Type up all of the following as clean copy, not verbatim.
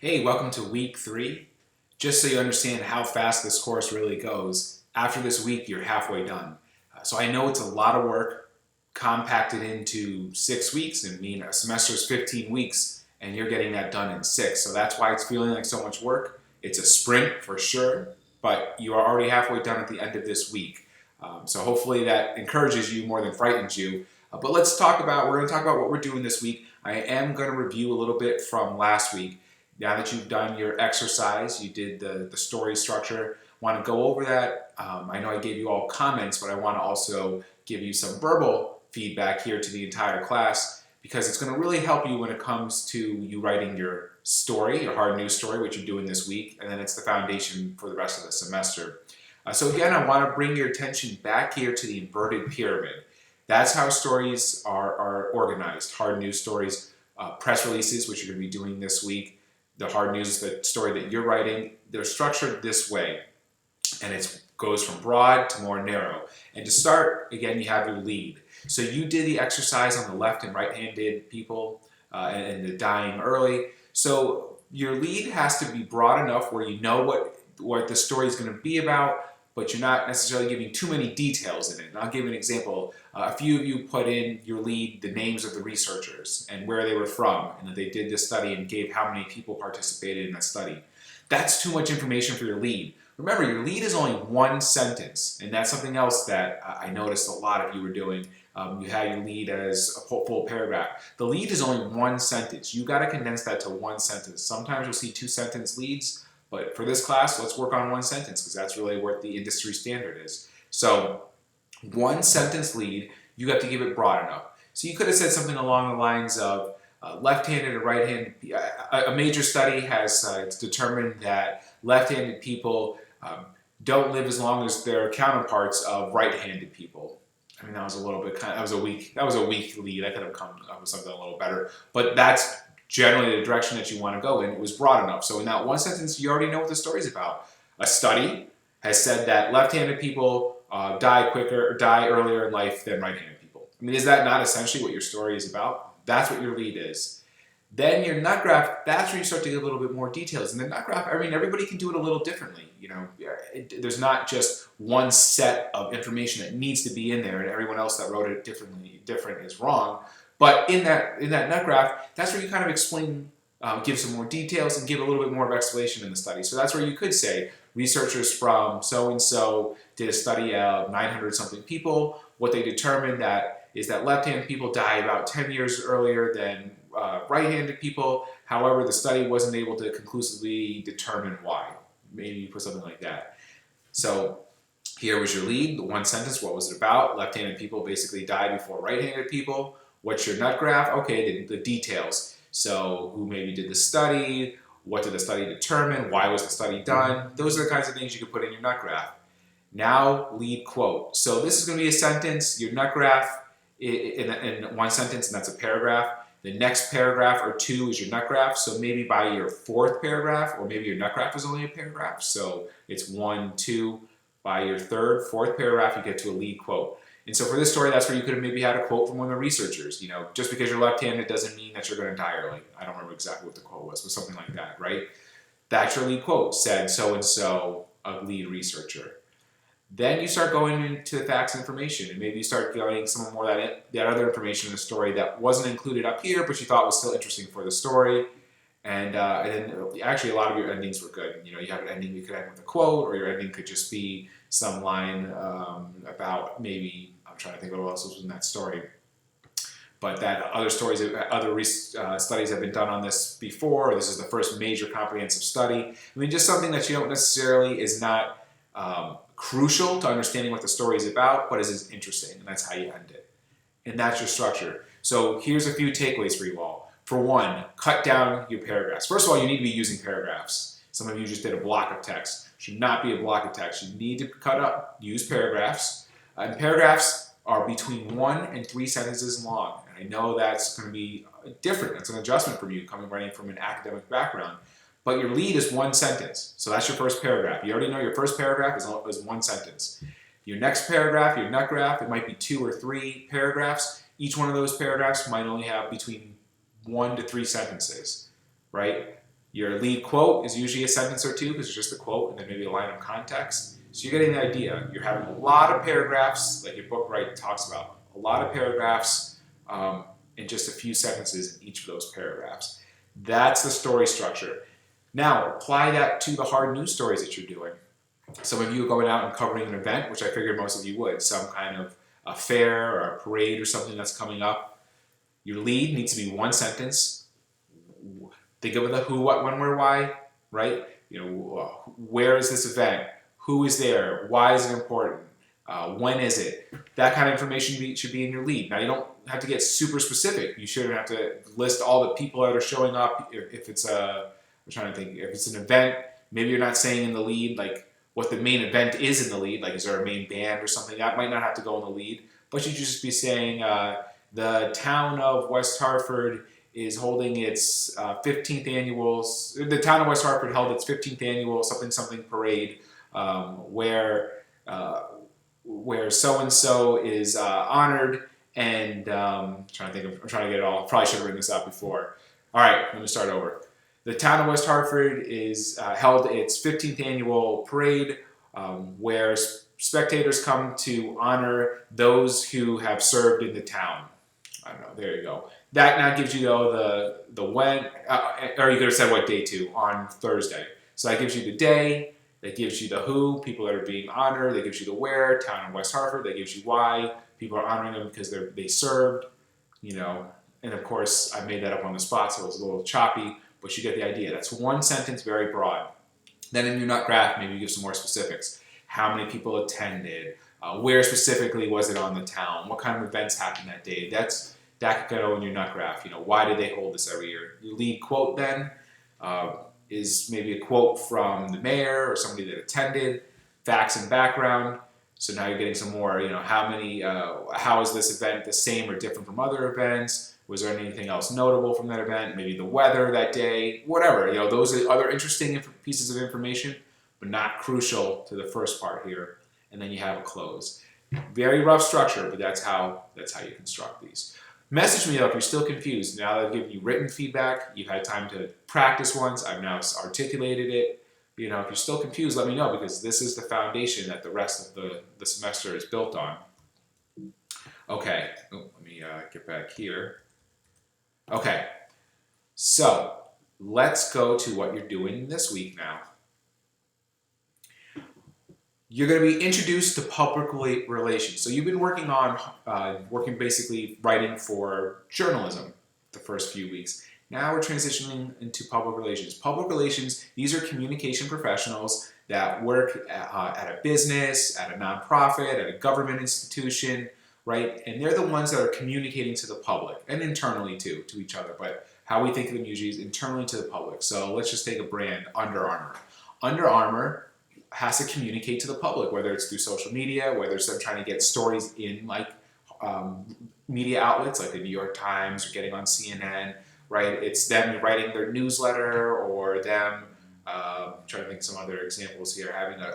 Hey, welcome to week 3. Just so you understand how fast this course really goes, after this week you're halfway done. So I know it's a lot of work compacted into 6 weeks, and a semester is 15 weeks, and you're getting that done in 6. So that's why it's feeling like so much work. It's a sprint for sure, but you are already halfway done at the end of this week. So hopefully that encourages you more than frightens you. But we're going to talk about what we're doing this week. I am going to review a little bit from last week. Now that you've done your exercise, you did the story structure, want to go over that. I know I gave you all comments, but I want to also give you some verbal feedback here to the entire class because it's going to really help you when it comes to you writing your story, your hard news story, which you're doing this week, and then it's the foundation for the rest of the semester. So again, I want to bring your attention back here to the inverted pyramid. That's how stories are organized. Hard news stories, press releases, which you're going to be doing this week, the hard news, the story that you're writing, they're structured this way. And it goes from broad to more narrow. And to start, again, you have your lead. So you did the exercise on the left and right-handed people and the dying early. So your lead has to be broad enough where you know what the story is going to be about, but you're not necessarily giving too many details in it. And I'll give an example. A few of you put in your lead the names of the researchers and where they were from, and that they did this study and gave how many people participated in that study. That's too much information for your lead. Remember, your lead is only one sentence, and that's something else that I noticed a lot of you were doing. You had your lead as a full paragraph. The lead is only one sentence. You got to condense that to one sentence. Sometimes you'll see 2-sentence leads, but for this class, let's work on one sentence because that's really what the industry standard is. So, one sentence lead, you have to give it broad enough. So you could have said something along the lines of left-handed and right-handed. A major study has determined that left-handed people don't live as long as their counterparts of right-handed people. I mean, that was a little bit that was a weak lead. I could have come up with something a little better, but that's generally the direction that you want to go in. It was broad enough. So in that one sentence, you already know what the story's about. A study has said that left-handed people die earlier in life than right-handed people. I mean, is that not essentially what your story is about? That's what your lead is. Then your nut graph, that's where you start to get a little bit more details. And the nut graph, I mean, everybody can do it a little differently. There's not just one set of information that needs to be in there, and everyone else that wrote it different is wrong. But in that nut graph, that's where you kind of explain, give some more details, and give a little bit more of explanation in the study. So that's where you could say, researchers from so-and-so did a study of 900-something people. What they determined is that left-handed people die about 10 years earlier than right-handed people. However, the study wasn't able to conclusively determine why. Maybe you put something like that. So here was your lead, the one sentence. What was it about? Left-handed people basically died before right-handed people. What's your nut graph? Okay, the details. So who maybe did the study? What did the study determine? Why was the study done? Those are the kinds of things you could put in your nut graph. Now, lead quote. So this is going to be a sentence. Your nut graph in one sentence, and that's a paragraph. The next paragraph or two is your nut graph. So maybe by your 4th paragraph, or maybe your nut graph is only a paragraph. So it's 1, 2. By your 3rd, 4th paragraph, you get to a lead quote. And so for this story, that's where you could have maybe had a quote from one of the researchers. Just because you're left-handed doesn't mean that you're going to die early. I don't remember exactly what the quote was, but something like that, right? That's your lead quote, said so-and-so, a lead researcher. Then you start going into the facts and information, and maybe you start getting some more of that other information in the story that wasn't included up here, but you thought was still interesting for the story. And then actually a lot of your endings were good. You have an ending you could end with a quote, or your ending could just be some line about maybe, I'm trying to think of what else was in that story. But that other studies have been done on this before. This is the first major comprehensive study. I mean, just something that you don't necessarily is not crucial to understanding what the story is about, but is interesting, and that's how you end it. And that's your structure. So here's a few takeaways for you all. For one, cut down your paragraphs. First of all, you need to be using paragraphs. Some of you just did a block of text. It should not be a block of text. You need to use paragraphs. And paragraphs are between 1 and 3 sentences long. And I know that's going to be different. It's an adjustment for you running from an academic background. But your lead is 1 sentence. So that's your first paragraph. You already know your first paragraph is 1 sentence. Your next paragraph, your nut graph, it might be 2 or 3 paragraphs. Each one of those paragraphs might only have between 1 to 3 sentences, right? Your lead quote is usually a sentence or two because it's just a quote and then maybe a line of context. So you're getting the idea. You're having a lot of paragraphs, like your book talks about, a lot of paragraphs in just a few sentences in each of those paragraphs. That's the story structure. Now, apply that to the hard news stories that you're doing. Some of you are going out and covering an event, which I figured most of you would, some kind of a fair or a parade or something that's coming up. Your lead needs to be one sentence. Think of the who, what, when, where, why, right? Where is this event? Who is there? Why is it important? When is it? That kind of information should be in your lead. Now, you don't have to get super specific. You shouldn't have to list all the people that are showing up. If it's I'm trying to think, if it's an event, maybe you're not saying in the lead, like, what the main event is in the lead, like is there a main band or something, that might not have to go in the lead, but you should just be saying the town of West Hartford is holding its 15th annual, the town of West Hartford held its 15th annual something parade where so-and-so is honored and I'm trying to get it all, probably should have written this out before. All right, let me start over. The town of West Hartford is held its 15th annual parade where spectators come to honor those who have served in the town. I don't know, there you go. That now gives you the when, or you could have said what day to, on Thursday. So that gives you the day, that gives you the who, people that are being honored, that gives you the where, town in West Hartford, that gives you why, people are honoring them because they served, and of course I made that up on the spot so it was a little choppy, but you get the idea. That's one sentence, very broad. Then in your nut graph, maybe you give some more specifics. How many people attended? Where specifically was it on the town? What kind of events happened that day? That could go in your nut graph. Why did they hold this every year? Your lead quote then is maybe a quote from the mayor or somebody that attended. Facts and background. So now you're getting some more. How is this event the same or different from other events? Was there anything else notable from that event? Maybe the weather that day, whatever. Those are other interesting pieces of information, but not crucial to the first part here. And then you have a close. Very rough structure, but that's how you construct these. Message me though if you're still confused. Now that I've given you written feedback, you've had time to practice once, I've now articulated it. If you're still confused, let me know, because this is the foundation that the rest of the semester is built on. Okay, let me get back here. Okay, so let's go to what you're doing this week now. You're going to be introduced to public relations. So you've been working basically writing for journalism the first few weeks. Now we're transitioning into public relations. Public relations, these are communication professionals that work at a business, at a nonprofit, at a government institution, right? And they're the ones that are communicating to the public and internally too, to each other. But how we think of them usually is internally to the public. So let's just take a brand, Under Armour. Under Armour has to communicate to the public, whether it's through social media, whether it's them trying to get stories in media outlets like the New York Times or getting on CNN, right? It's them writing their newsletter or them, I'm trying to think of some other examples here,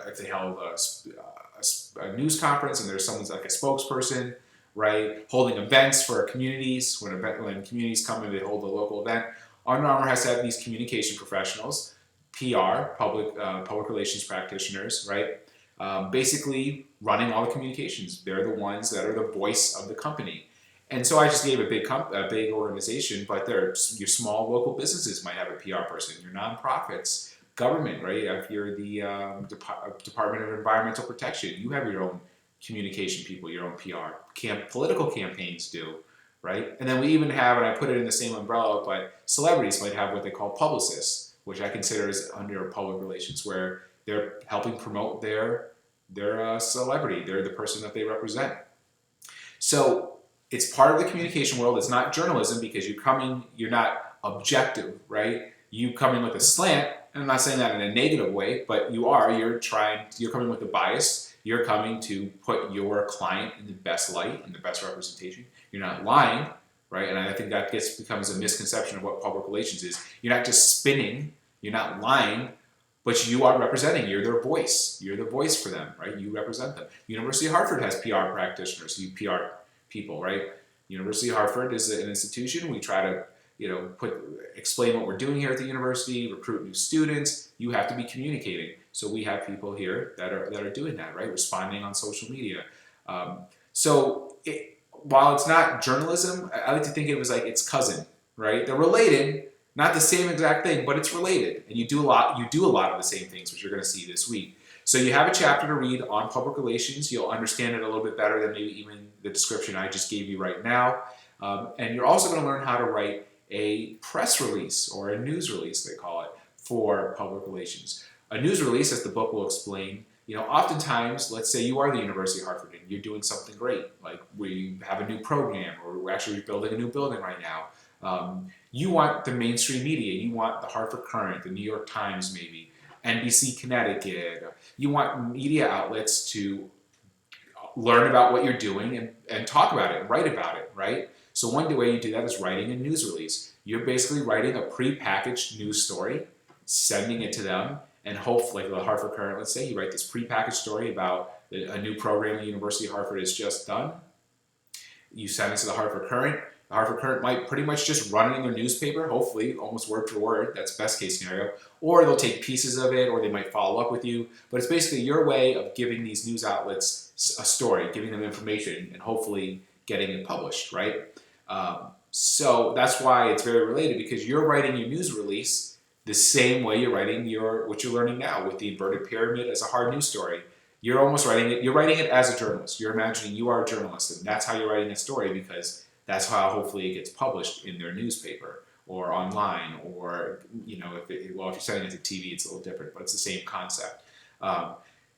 if they held a news conference and there's someone's like a spokesperson, right? Holding events for communities, when communities come and they hold a local event. Under Armour has to have these communication professionals, PR, public relations practitioners, right? Basically running all the communications. They're the ones that are the voice of the company. And so I just gave a big organization, but your small local businesses might have a PR person, your nonprofits, government, right? If you're the Department of Environmental Protection, you have your own communication people, your own PR. Political campaigns do, right? And then we even have, and I put it in the same umbrella, but celebrities might have what they call publicists, which I consider is under public relations, where they're helping promote their celebrity. They're the person that they represent. So it's part of the communication world. It's not journalism because you're not objective, right? You come in with a slant, and I'm not saying that in a negative way, but you're coming with a bias. You're coming to put your client in the best light, in the best representation. You're not lying, right? And I think that becomes a misconception of what public relations is. You're not just spinning, you're not lying, but you are representing. You're their voice. You're the voice for them, right? You represent them. University of Hartford has PR practitioners, PR people, right? University of Hartford is an institution. We try to explain what we're doing here at the university, recruit new students. You have to be communicating. So we have people here that are doing that, right? Responding on social media. While it's not journalism, I like to think it was like its cousin, right? They're related, not the same exact thing, but it's related. And you do a lot of the same things, which you're going to see this week. So you have a chapter to read on public relations. You'll understand it a little bit better than maybe even the description I just gave you right now. And you're also going to learn how to write a press release, or a news release, they call it, for public relations. A news release, as the book will explain, oftentimes, let's say you are the University of Hartford and you're doing something great, like we have a new program, or we're actually building a new building right now. You want the mainstream media, you want the Hartford Courant, the New York Times maybe, NBC Connecticut. You want media outlets to learn about what you're doing and talk about it, and write about it, right? So one way you do that is writing a news release. You're basically writing a pre-packaged news story, sending it to them, and hopefully, like the Hartford Courant, let's say, you write this pre-packaged story about a new program the University of Hartford has just done. You send it to the Hartford Courant. The Hartford Courant might pretty much just run it in their newspaper, hopefully, almost word for word. That's best case scenario. Or they'll take pieces of it, or they might follow up with you. But it's basically your way of giving these news outlets a story, giving them information, and hopefully getting it published, right? So that's why it's very related, because you're writing your news release the same way you're writing what you're learning now with the inverted pyramid as a hard news story. You're almost writing it, you're writing it as a journalist. You're imagining you are a journalist, and that's how you're writing a story, because that's how hopefully it gets published in their newspaper or online, or, if you're sending it to TV, it's a little different, but it's the same concept.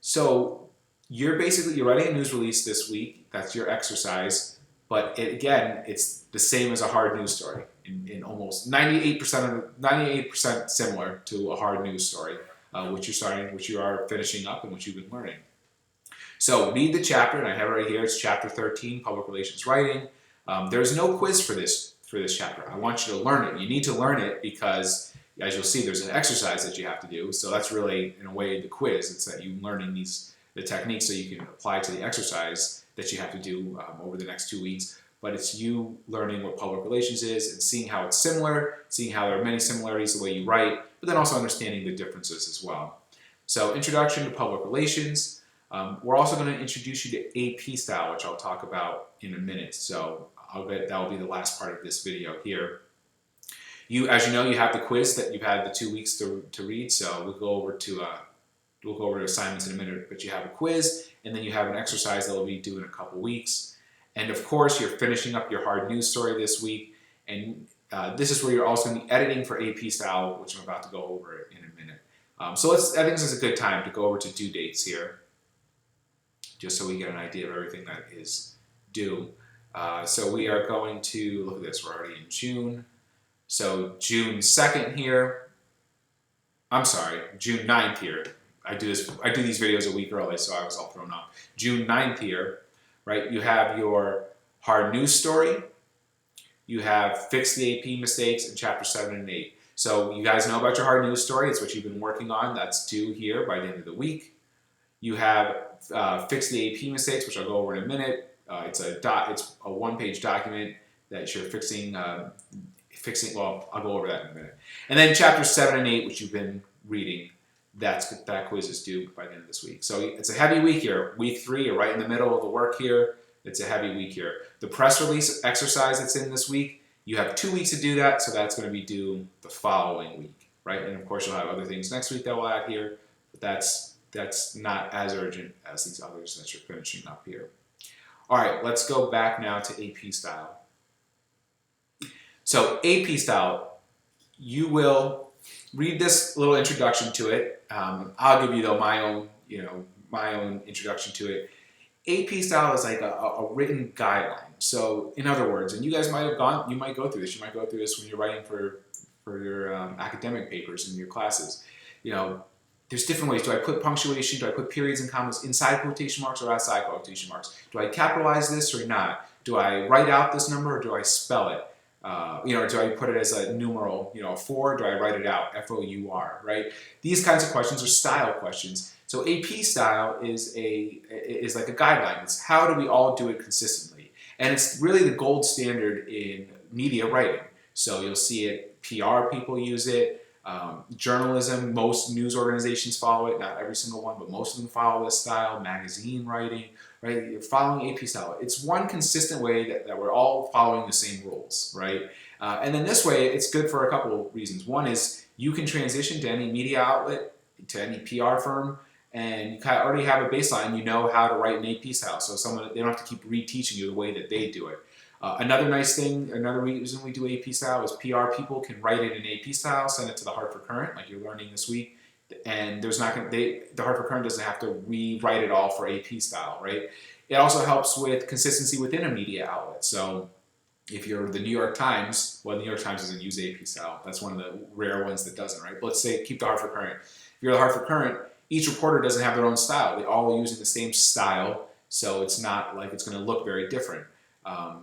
So you're writing a news release this week. That's your exercise. But it's the same as a hard news story in almost 98% similar to a hard news story, which you are finishing up and which you've been learning. So read the chapter, and I have it right here. It's chapter 13, Public Relations Writing. There's no quiz for this chapter. I want you to learn it. You need to learn it because, as you'll see, there's an exercise that you have to do. So that's really, in a way, the quiz. It's that you learning the techniques so you can apply to the exercise that you have to do over the next 2 weeks. But it's you learning what public relations is and seeing how it's similar, seeing how there are many similarities the way you write, but then also understanding the differences as well. So introduction to public relations. We're also going to introduce you to AP style, which I'll talk about in a minute. So that will be the last part of this video here. As you know, you have the quiz that you've had the 2 weeks to read. So we'll go over to assignments in a minute, but you have a quiz, and then you have an exercise that we'll be doing in a couple weeks. And of course, you're finishing up your hard news story this week, and this is where you're also going to be editing for AP style, which I'm about to go over in a minute. I think this is a good time to go over to due dates here, just so we get an idea of everything that is due. So we are going to, look at this, we're already in June. So June 2nd here, I'm sorry, June 9th here. I do these videos a week early, so I was all thrown off. June 9th here, right? You have your hard news story. You have fix the AP mistakes in chapter 7 and 8. So you guys know about your hard news story. It's what you've been working on. That's due here by the end of the week. You have fix the AP mistakes, which I'll go over in a minute. It's a one-page document that you're fixing. Well, I'll go over that in a minute. And then chapters 7 and 8, which you've been reading, that quiz is due by the end of this week. So it's a heavy week here. Week 3, you're right in the middle of the work here. It's a heavy week here. The press release exercise that's in this week, you have 2 weeks to do that, so that's going to be due the following week, right? And of course, you'll have other things next week that we'll add here, but that's not as urgent as these others that you're finishing up here. All right, let's go back now to AP style. So AP style, you will read this little introduction to it. I'll give you though my own introduction to it. AP style is like a written guideline. So in other words, and you guys might go through this. You might go through this when you're writing for your academic papers in your classes. There's different ways. Do I put punctuation? Do I put periods and commas inside quotation marks or outside quotation marks? Do I capitalize this or not? Do I write out this number or do I spell it? Do I put it as a numeral, 4? Do I write it out, F-O-U-R, right? These kinds of questions are style questions. So AP style is like a guideline. It's how do we all do it consistently? And it's really the gold standard in media writing. So you'll see it, PR people use it, journalism, most news organizations follow it, not every single one, but most of them follow this style, magazine writing, right? You're following AP style. It's one consistent way that we're all following the same rules, right? And then this way, it's good for a couple of reasons. One is you can transition to any media outlet, to any PR firm, and you kind of already have a baseline. You know how to write an AP style, so they don't have to keep reteaching you the way that they do it. Another nice thing, another reason we do AP style is PR people can write it in AP style, send it to the Hartford Courant, like you're learning this week, and the Hartford Courant doesn't have to rewrite it all for AP style, right? It also helps with consistency within a media outlet. So if you're the New York Times, well, the New York Times doesn't use AP style. That's one of the rare ones that doesn't, right? But let's say keep the Hartford Courant. If you're the Hartford Courant, each reporter doesn't have their own style. They all are using the same style, so it's not like it's going to look very different.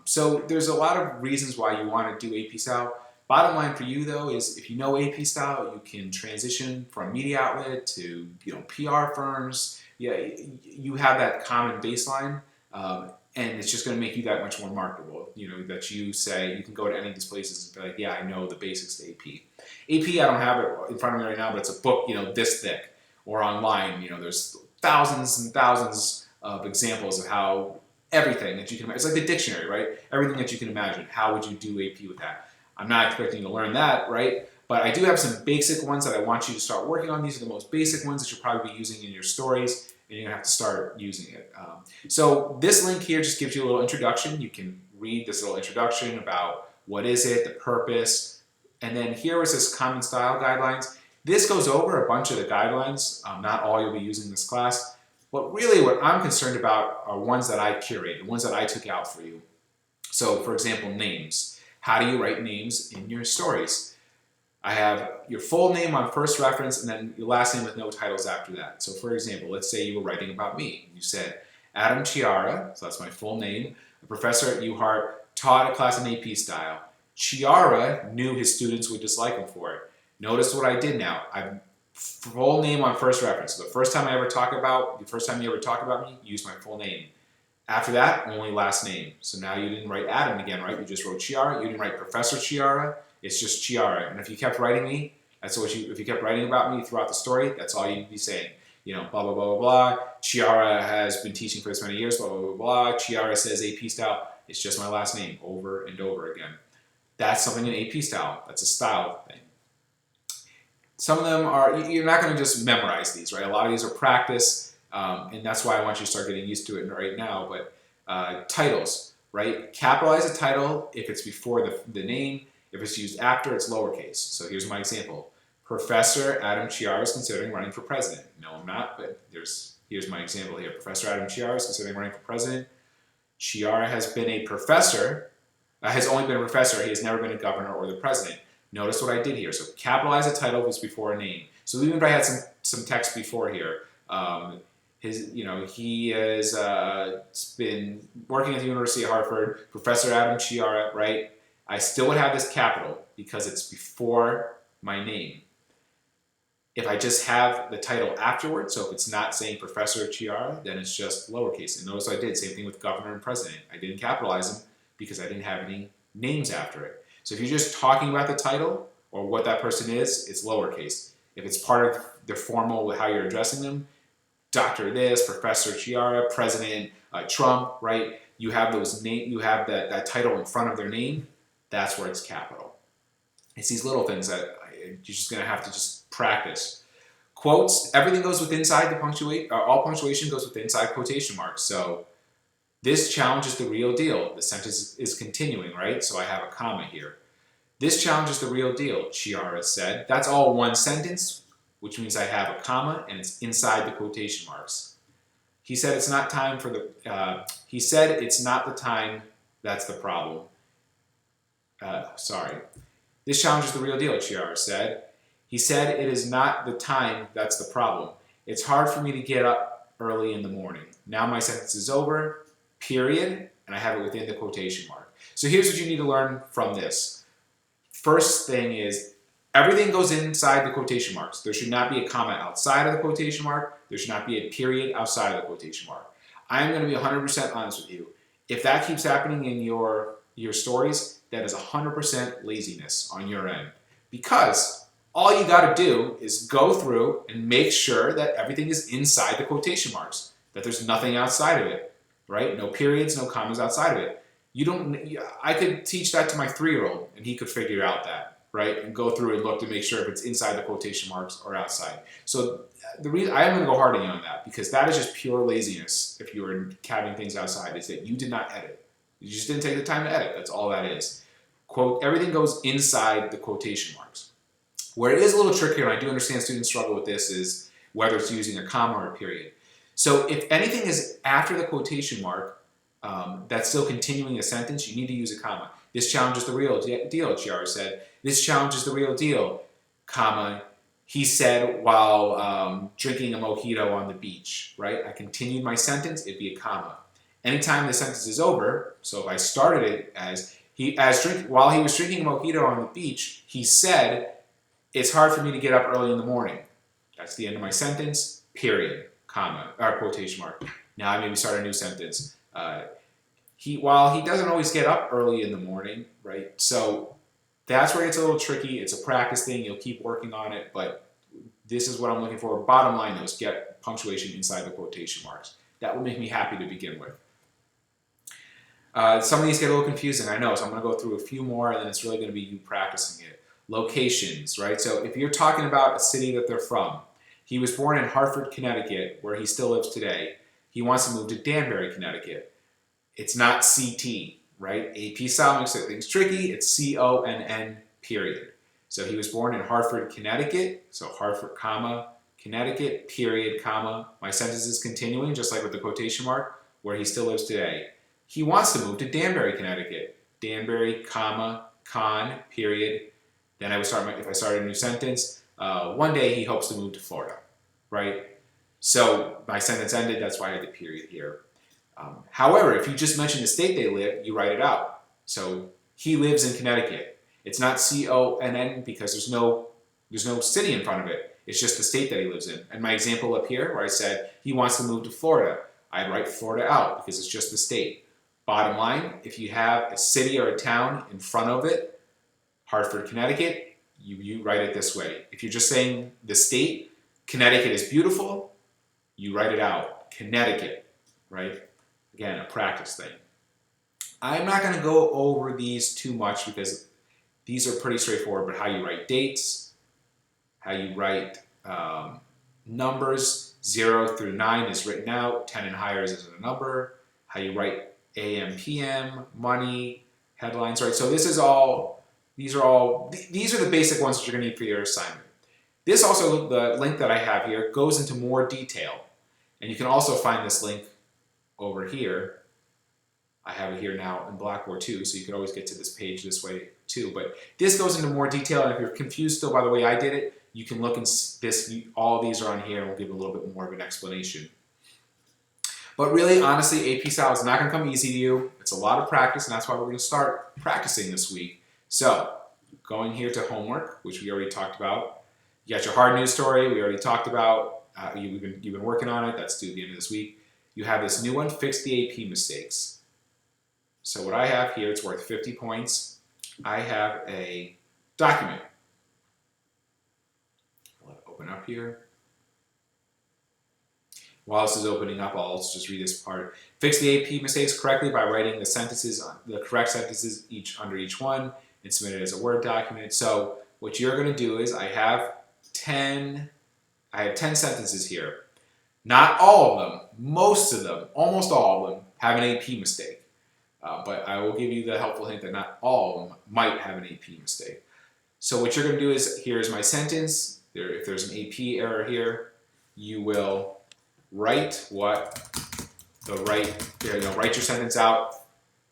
So there's a lot of reasons why you want to do AP style. Bottom line for you though is if you know AP style, you can transition from media outlet to PR firms. Yeah, you have that common baseline, and it's just going to make you that much more marketable. That you say you can go to any of these places and be like, yeah, I know the basics to AP. AP, I don't have it in front of me right now, but it's a book, this thick, or online. There's thousands and thousands of examples of how everything that you can imagine. It's like the dictionary, right? Everything that you can imagine. How would you do AP with that? I'm not expecting you to learn that, right? But I do have some basic ones that I want you to start working on. These are the most basic ones that you'll probably be using in your stories, and you're going to have to start using it. So this link here just gives you a little introduction. You can read this little introduction about what is it, the purpose, and then here is this common style guidelines. This goes over a bunch of the guidelines. Not all you'll be using in this class. But really what I'm concerned about are ones that I curated, ones that I took out for you. So for example, names. How do you write names in your stories? I have your full name on first reference and then your last name with no titles after that. So for example, let's say you were writing about me. You said, Adam Chiara, so that's my full name, a professor at UHart, taught a class in AP style. Chiara knew his students would dislike him for it. Notice what I did now. I'm full name on first reference. So the first time you ever talk about me, use my full name. After that, only last name. So now you didn't write Adam again, right? You just wrote Chiara. You didn't write Professor Chiara. It's just Chiara. And if you kept writing me, if you kept writing about me throughout the story, that's all you'd be saying. Blah, blah, blah, blah, blah. Chiara has been teaching for this many years, blah, blah, blah, blah. Chiara says AP style. It's just my last name over and over again. That's something in AP style. That's a style thing. Some of them you're not going to just memorize these, right? A lot of these are practice, and that's why I want you to start getting used to it right now. But titles, right? Capitalize a title if it's before the name. If it's used after, it's lowercase. So here's my example. Professor Adam Chiara is considering running for president. No, I'm not, but here's my example here. Professor Adam Chiara is considering running for president. Chiara has been a professor, has only been a professor. He has never been a governor or the president. Notice what I did here. So capitalize a title if it's before a name. So even if I had some text before here, he has been working at the University of Hartford, Professor Adam Chiara, right? I still would have this capital because it's before my name. If I just have the title afterwards, so if it's not saying Professor Chiara, then it's just lowercase. And notice what I did, same thing with governor and president. I didn't capitalize them because I didn't have any names after it. So if you're just talking about the title or what that person is, it's lowercase. If it's part of the formal how you're addressing them, Dr. this, Professor Chiara, President Trump, right? You have that title in front of their name. That's where it's capital. It's these little things that you're just going to have to just practice. Quotes, everything goes with inside the punctuation. All punctuation goes with inside quotation marks. So this challenge is the real deal. The sentence is continuing, right? So I have a comma here. This challenge is the real deal, Chiara said. That's all one sentence, which means I have a comma and it's inside the quotation marks. He said it's not time for the. He said it's not the time. That's the problem. This challenge is the real deal, Chiara said. He said it is not the time. That's the problem. It's hard for me to get up early in the morning. Now my sentence is over. Period, and I have it within the quotation mark. So here's what you need to learn from this. First thing is, everything goes inside the quotation marks. There should not be a comma outside of the quotation mark. There should not be a period outside of the quotation mark. I'm going to be 100% honest with you. If that keeps happening in your stories, that is 100% laziness on your end, because all you got to do is go through and make sure that everything is inside the quotation marks, that there's nothing outside of it, right? No periods, no commas outside of it. You don't. I could teach that to my 3-year-old, and he could figure out that, right? And go through and look to make sure if it's inside the quotation marks or outside. So the reason I am going to go hard on you on that, because that is just pure laziness. If you were having things outside, is that you did not edit. You just didn't take the time to edit. That's all that is. Quote, everything goes inside the quotation marks. Where it is a little trickier, and I do understand students struggle with this, is whether it's using a comma or a period. So if anything is after the quotation mark, that's still continuing a sentence, you need to use a comma. This challenges the real deal, Chiara said. This challenges the real deal, comma, he said while drinking a mojito on the beach, right? I continued my sentence, it'd be a comma. Anytime the sentence is over, so if I started it as, while he was drinking a mojito on the beach, he said, it's hard for me to get up early in the morning. That's the end of my sentence, period, comma, or quotation mark. Now I maybe start a new sentence. While he doesn't always get up early in the morning, right? So that's where it's a little tricky. It's a practice thing. You'll keep working on it, but this is what I'm looking for. Bottom line though is get punctuation inside the quotation marks. That will make me happy to begin with. Some of these get a little confusing, I know, so I'm going to go through a few more, and then it's really going to be you practicing it. Locations, right? So if you're talking about a city that they're from, he was born in Hartford, Connecticut, where he still lives today. He wants to move to Danbury, Connecticut. It's not CT, right? AP style makes things tricky. It's CONN, period. So he was born in Hartford, Connecticut. So Hartford, comma, Connecticut, period, comma. My sentence is continuing, just like with the quotation mark, where he still lives today. He wants to move to Danbury, Connecticut. Danbury, comma, con, period. Then I would start if I started a new sentence. One day he hopes to move to Florida, right? So my sentence ended. That's why I had the period here. However, if you just mention the state they live, you write it out. So he lives in Connecticut. It's not CONN because there's no city in front of it. It's just the state that he lives in. And my example up here where I said he wants to move to Florida, I'd write Florida out because it's just the state. Bottom line, if you have a city or a town in front of it, Hartford, Connecticut, you write it this way. If you're just saying the state, Connecticut is beautiful, you write it out, Connecticut, right? Again, a practice thing. I'm not going to go over these too much because these are pretty straightforward, but how you write dates, how you write numbers, 0 through 9 is written out, 10 and higher is a number, how you write AM, PM, money, headlines, right? So these are the basic ones that you're going to need for your assignment. This also, the link that I have here, goes into more detail. And you can also find this link over here. I have it here now in Blackboard too, so you can always get to this page this way too. But this goes into more detail, and if you're confused still by the way I did it, you can look in this, all these are on here, and we'll give a little bit more of an explanation. But really, honestly, AP style is not going to come easy to you. It's a lot of practice, and that's why we're going to start practicing this week. So, going here to homework, which we already talked about. You got your hard news story, we already talked about. You've been working on it. That's due at the end of this week. You have this new one, fix the AP mistakes. So what I have here, it's worth 50 points. I have a document. I'll let it open up here. While this is opening up, I'll also just read this part. Fix the AP mistakes correctly by writing the correct sentences under each one and submit it as a Word document. So what you're going to do is I have 10 sentences here. Not all of them, most of them, almost all of them have an AP mistake. But I will give you the helpful hint that not all of them might have an AP mistake. So what you're going to do is, here's my sentence. If there's an AP error here, you will write write your sentence out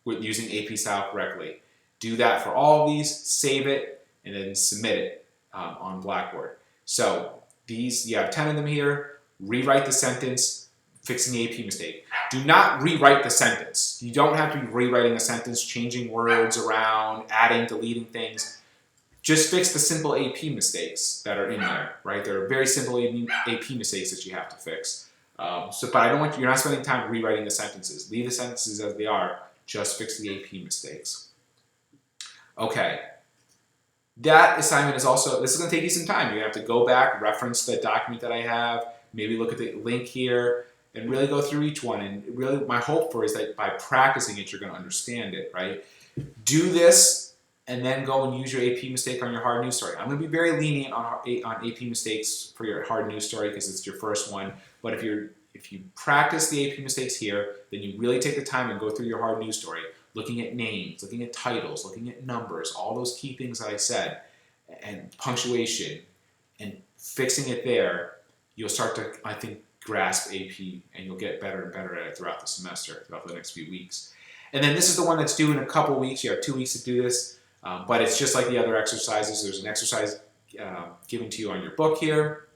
with using AP style correctly. Do that for all of these, save it, and then submit it on Blackboard. So you have 10 of them here. Rewrite the sentence, fixing the AP mistake. Do not rewrite the sentence. You don't have to be rewriting a sentence, changing words around, adding, deleting things. Just fix the simple AP mistakes that are in there, right? There are very simple AP mistakes that you have to fix. But I don't want you're not spending time rewriting the sentences. Leave the sentences as they are. Just fix the AP mistakes. Okay. That assignment is also, this is going to take you some time. You have to go back, reference the document that I have, maybe look at the link here, and really go through each one. And really, my hope for is that by practicing it, you're going to understand it, right? Do this, and then go and use your AP mistake on your hard news story. I'm going to be very lenient on AP mistakes for your hard news story because it's your first one. But if you practice the AP mistakes here, then you really take the time and go through your hard news story, looking at names, looking at titles, looking at numbers, all those key things that I said, and punctuation, and fixing it there, you'll start to, I think, grasp AP, and you'll get better and better at it throughout the semester, throughout the next few weeks. And then this is the one that's due in a couple weeks. You have 2 weeks to do this, but it's just like the other exercises. There's an exercise given to you on your book here.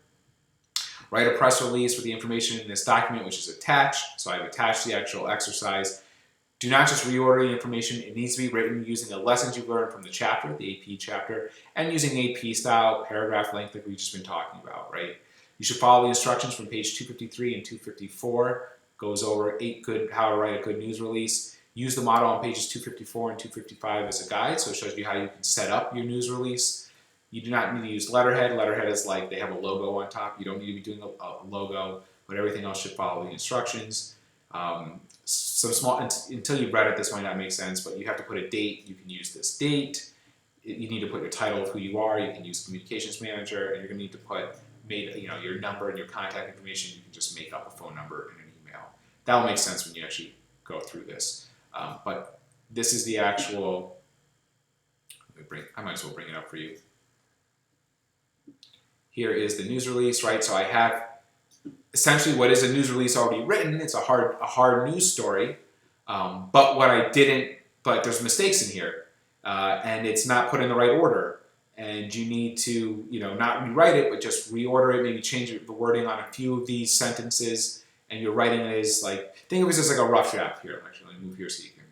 Write a press release with the information in this document, which is attached. So I've attached the actual exercise. Do not just reorder the information. It needs to be written using the lessons you've learned from the chapter, the AP chapter, and using AP style, paragraph length like we've just been talking about, right? You should follow the instructions from page 253 and 254. Goes over how to write a good news release. Use the model on pages 254 and 255 as a guide, so it shows you how you can set up your news release. You do not need to use letterhead. Letterhead is like they have a logo on top. You don't need to be doing a logo, but everything else should follow the instructions. Some small, until you've read it, this might not make sense, but you have to put a date. You can use this date. You need to put your title of who you are. You can use communications manager, and you're going to need to put your number and your contact information. You can just make up a phone number and an email. That will make sense when you actually go through this. But this is the actual. I might as well bring it up for you. Here is the news release, right? So I have essentially what is a news release already written. It's a hard news story, but there's mistakes in here, and it's not put in the right order. And you need to, not rewrite it, but just reorder it, maybe change the wording on a few of these sentences, and your writing is think of this as like a rough draft here. Actually, let me move here so you can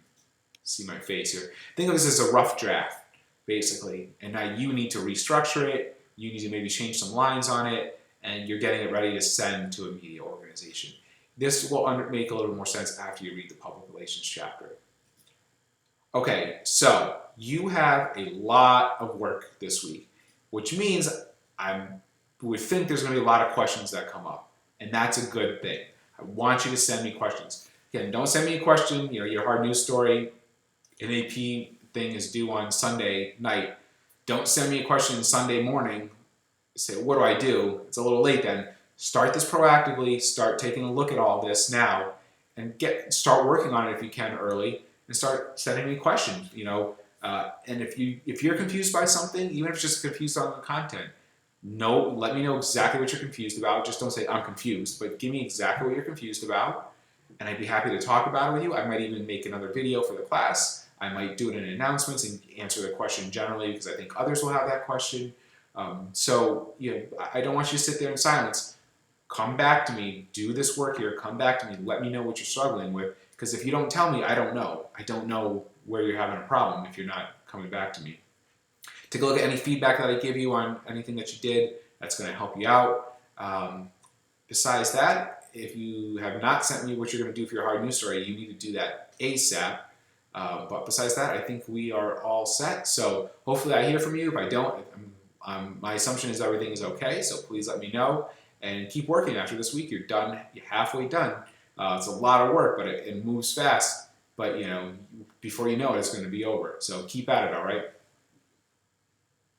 see my face here. Think of this as a rough draft, basically, and now you need to restructure it. You need to maybe change some lines on it, and you're getting it ready to send to a media organization. This will make a little more sense after you read the public relations chapter. Okay, so you have a lot of work this week, which means I would think there's going to be a lot of questions that come up, and that's a good thing. I want you to send me questions. Again, don't send me a question, your hard news story, an AP thing is due on Sunday night. Don't send me a question Sunday morning. Say, what do I do? It's a little late then. Start this proactively. Start taking a look at all this now, and start working on it if you can early, and start sending me questions. And if you're confused by something, even if it's just confused on the content, let me know exactly what you're confused about. Just don't say I'm confused, but give me exactly what you're confused about, and I'd be happy to talk about it with you. I might even make another video for the class. I might do it in announcements and answer the question generally because I think others will have that question. I don't want you to sit there in silence. Come back to me. Do this work here. Come back to me. Let me know what you're struggling with, because if you don't tell me, I don't know. I don't know where you're having a problem if you're not coming back to me. Take a look at any feedback that I give you on anything that you did. That's going to help you out. Besides that, if you have not sent me what you're going to do for your hard news story, you need to do that ASAP. But besides that, I think we are all set. So hopefully I hear from you. If I don't, my assumption is everything is okay. So please let me know and keep working. After this week, you're done. You're halfway done. It's a lot of work, but it moves fast. But before you know it, it's going to be over. So keep at it. All right.